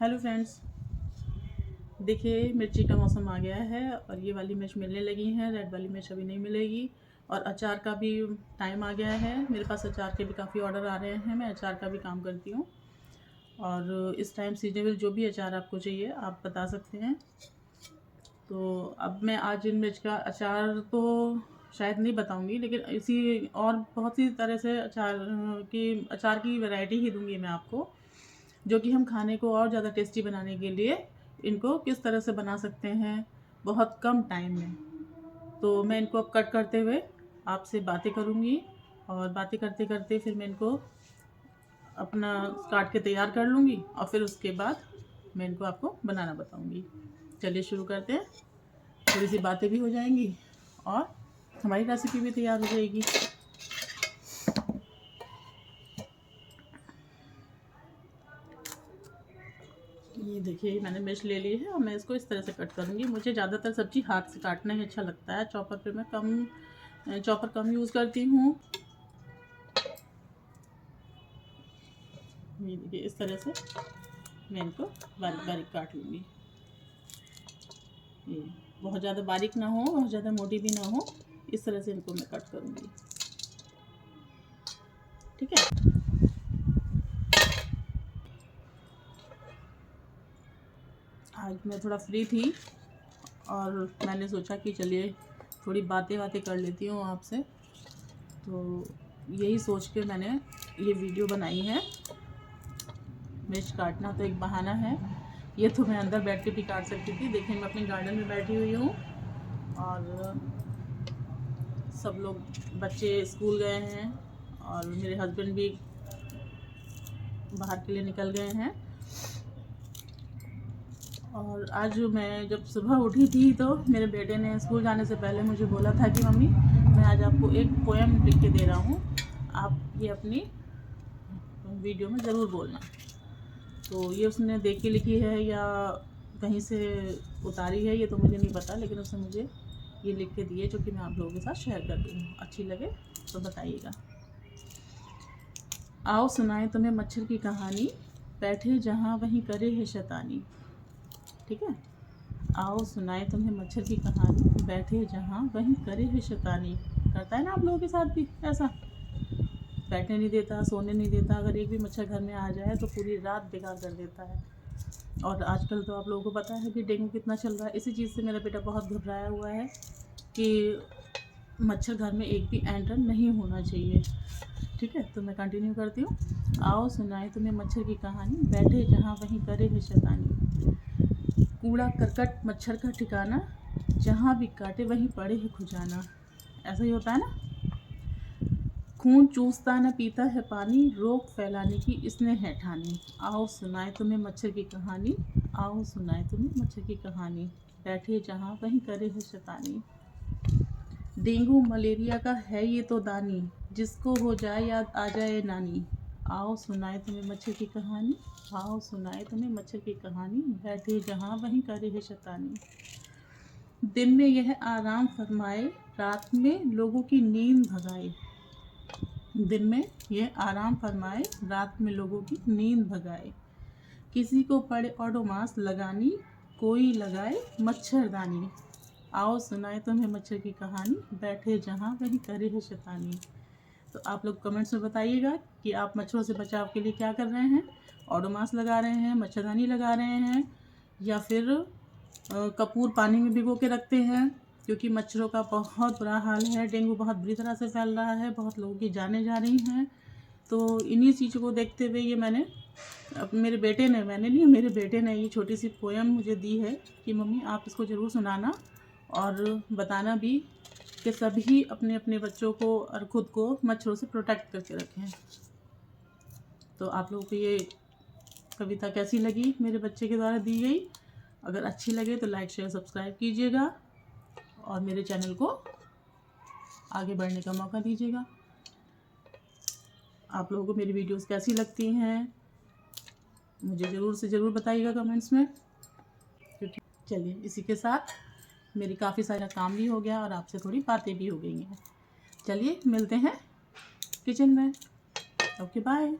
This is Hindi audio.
हेलो फ्रेंड्स, देखिए मिर्ची का मौसम आ गया है और ये वाली मिर्च मिलने लगी हैं। रेड वाली मिर्च अभी नहीं मिलेगी। और अचार का भी टाइम आ गया है। मेरे पास अचार के भी काफ़ी ऑर्डर आ रहे हैं। मैं अचार का भी काम करती हूँ और इस टाइम सीजनेबल जो भी अचार आपको चाहिए आप बता सकते हैं। तो अब मैं आज इन मिर्च का अचार तो शायद नहीं बताऊंगी, लेकिन इसी और बहुत सी तरह से अचार की वैरायटी ही दूंगी मैं आपको, जो कि हम खाने को और ज़्यादा टेस्टी बनाने के लिए इनको किस तरह से बना सकते हैं बहुत कम टाइम में। तो मैं इनको अब कट करते हुए आपसे बातें करूँगी और बातें करते करते फिर मैं इनको अपना काट के तैयार कर लूँगी और फिर उसके बाद मैं इनको आपको बनाना बताऊँगी। चलिए शुरू करते हैं। थोड़ी सी बातें भी हो जाएंगी और हमारी रेसिपी भी तैयार हो जाएगी। ये देखिए मैंने मिर्च ले ली है और मैं इसको इस तरह से कट करूँगी। मुझे ज़्यादातर सब्ज़ी हाथ से काटना ही अच्छा लगता है। चॉपर कम यूज़ करती हूँ। ये देखिए इस तरह से मैं इनको बारीक बारीक काट लूँगी। ये बहुत ज़्यादा बारीक ना हो, बहुत ज़्यादा मोटी भी ना हो, इस तरह से इनको मैं कट करूँगी। ठीक है। आज मैं थोड़ा फ्री थी और मैंने सोचा कि चलिए थोड़ी बातें कर लेती हूँ आपसे। तो यही सोच के मैंने ये वीडियो बनाई है। मिर्च काटना तो एक बहाना है। ये तो मैं अंदर बैठ के भी काट सकती थी। देखिए मैं अपने गार्डन में बैठी हुई हूँ और सब लोग बच्चे स्कूल गए हैं और मेरे हस्बैंड भी बाहर के लिए निकल गए हैं। और आज मैं जब सुबह उठी थी तो मेरे बेटे ने स्कूल जाने से पहले मुझे बोला था कि मम्मी मैं आज आपको एक पोएम लिख के दे रहा हूँ, आप ये अपनी वीडियो में ज़रूर बोलना। तो ये उसने देख के लिखी है या कहीं से उतारी है ये तो मुझे नहीं पता, लेकिन उसने मुझे ये लिख के दी है जो कि मैं आप लोगों के साथ शेयर कर रही हूँ। अच्छी लगे तो बताइएगा। आओ सुनाए तुम्हें मच्छर की कहानी, बैठे जहाँ वहीं करे है शैतानी। ठीक है। आओ सुनाए तुम्हें मच्छर की कहानी, बैठे जहाँ वहीं करे है शैतानी। करता है ना आप लोगों के साथ भी ऐसा? बैठने नहीं देता, सोने नहीं देता। अगर एक भी मच्छर घर में आ जाए तो पूरी रात बेकार कर देता है। और आजकल तो आप लोगों को पता है कि डेंगू कितना चल रहा है। इसी चीज़ से मेरा बेटा बहुत घबराया हुआ है कि मच्छर घर में एक भी एंटर नहीं होना चाहिए। ठीक है, तो मैं कंटिन्यू करती हूँ। आओ सुनाए तुम्हें मच्छर की कहानी, बैठे जहाँ वहीं करे है शैतानी। कूड़ा करकट मच्छर का ठिकाना, जहाँ भी काटे वहीं पड़े है खुजाना। ऐसा ही होता है ना। खून चूसता न पीता है पानी, रोग फैलाने की इसने है ठानी। आओ सुनाए तुम्हें मच्छर की कहानी, आओ सुनाए तुम्हें मच्छर की कहानी, बैठे जहाँ वहीं करे है शैतानी। डेंगू मलेरिया का है ये तो दानी, जिसको हो जाए याद आ जाए नानी। आओ सुनाए तुम्हें मच्छर की कहानी, आओ सुनाए तुम्हें मच्छर की कहानी, बैठे जहाँ वहीं करे है शैतानी। दिन में यह आराम फरमाए, रात में लोगों की नींद भगाए। दिन में यह आराम फरमाए, रात में लोगों की नींद भगाए। किसी को पड़े ओडोमास लगानी, कोई लगाए मच्छरदानी। आओ सुनाए तुम्हें मच्छर की कहानी, बैठे जहाँ वहीं करे है शैतानी। तो आप लोग कमेंट्स में बताइएगा कि आप मच्छरों से बचाव के लिए क्या कर रहे हैं। ओडोमास लगा रहे हैं, मच्छरदानी लगा रहे हैं, या फिर कपूर पानी में भिगो के रखते हैं, क्योंकि मच्छरों का बहुत बुरा हाल है। डेंगू बहुत बुरी तरह से फैल रहा है, बहुत लोगों की जानें जा रही हैं। तो इन्हीं चीज़ों को देखते हुए ये मैंने मेरे बेटे ने, मैंने नहीं, मेरे बेटे ने ये छोटी सी पोएम मुझे दी है कि मम्मी आप इसको ज़रूर सुनाना और बताना भी कि सभी अपने अपने बच्चों को और ख़ुद को मच्छरों से प्रोटेक्ट करके रखें। तो आप लोगों को ये कविता कैसी लगी मेरे बच्चे के द्वारा दी गई? अगर अच्छी लगे तो लाइक शेयर सब्सक्राइब कीजिएगा और मेरे चैनल को आगे बढ़ने का मौका दीजिएगा। आप लोगों को मेरी वीडियोस कैसी लगती हैं मुझे ज़रूर से ज़रूर बताइएगा कमेंट्स में। चलिए इसी के साथ मेरी काफ़ी सारा काम भी हो गया और आपसे थोड़ी बातें भी हो गई हैं। चलिए मिलते हैं किचन में। Okay bye.